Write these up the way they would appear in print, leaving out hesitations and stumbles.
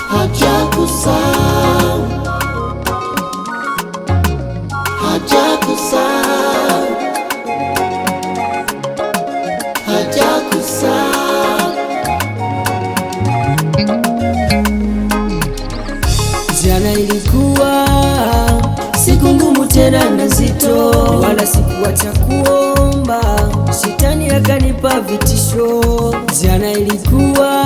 hajakusahau, hajakusahau, hajakusahau. Jana ilikuwa siku ngumu tena na nzito, wala sikuacha kuomba, shetani akanipa vitisho. Jana ilikuwa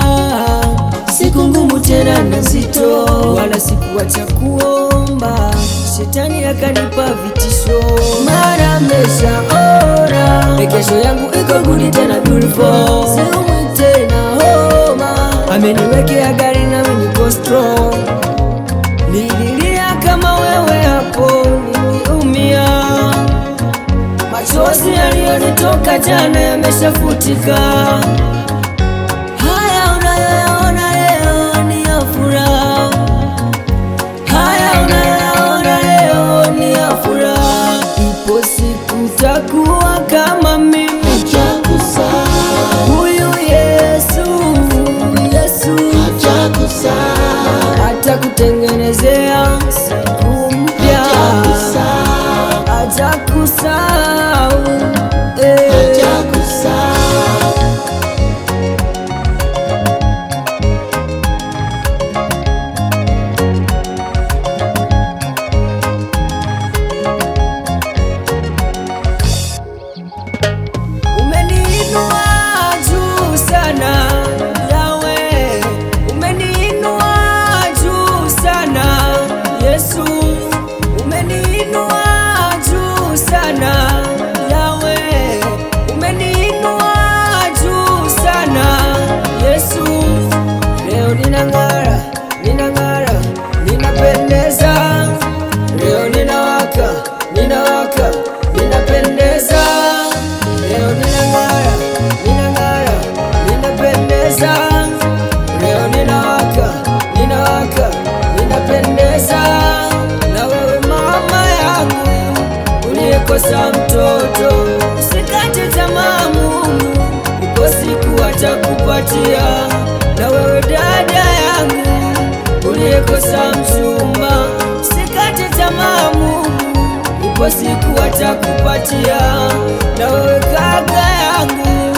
siku ngumu tena na nzito, wala sikuacha kuomba, shetani akanipa vitisho. Mara meshaona kesho yangu iko good tena beautiful, siumwi tena homa, ameniwekea gari na mimi niko strong. Nililia kama wewe hapo, niliumia, machozi yaliyonitoka jana yameshafutika. Haya unayoyaona leo ni ya furaha, haya unayoyaona leo ni ya furaha. Ipo siku takuwa kama mimi, hajakusahau, huyu Yesu, Yesu hajakusahau, atakutengenezea siku mpya, hajakusahau, hajakusahau. Umeniinua juu sana Yawe, umeniinua juu sana Yesu, umeniinua juu sana Yawe, umeniinua juu sana Yesu. Leo ninang'ara, ninang'ara, ninapendeza, leo ninawaka, ninawaka, ninapendeza. Leo ninang'ara, ninang'ara, ninapendeza, leo ninawaka, ninawaka, ninapendeza. Na wewe mama yangu uliyekosa mtoto, usikate tamaa, Mungu ipo siku atakupatia. Na wewe dada yangu uliyekosa mchumba, usikate tamaa, Mungu ipo siku atakupatia. Na wewe kaka yangu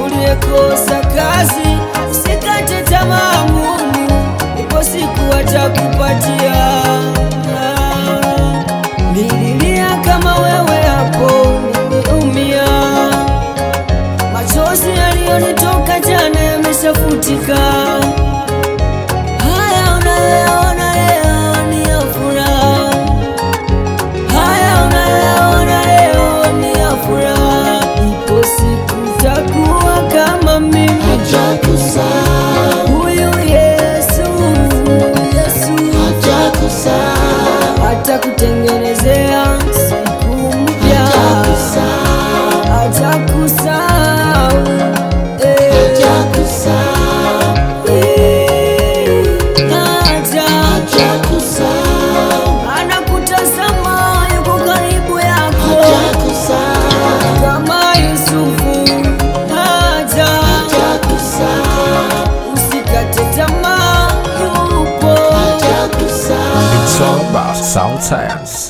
uliyekosa kazi, usikate tamaa, Mungu ipo siku atakupatia. Nililia kama wewe hapo, niliumia, machozi yaliyonitoka jana yameshafutika. Haya unayoyaona leo ni ya furaha, haya unayoyaona leo ni ya furaha. Ipo siku takuwa kama mimi, Hajakusahau, huyu Yesu, Yesu hajakusahau, atakutengenezea siku mpya, hajakusahau, hajakusahau, hajakusahau, hajakusahau, anakutazama, yuko karibu yako hajakusahau, kama Yusufu. hajakusahau, Usikate tamaa, yupo. hajakusahau. It's all about South Science.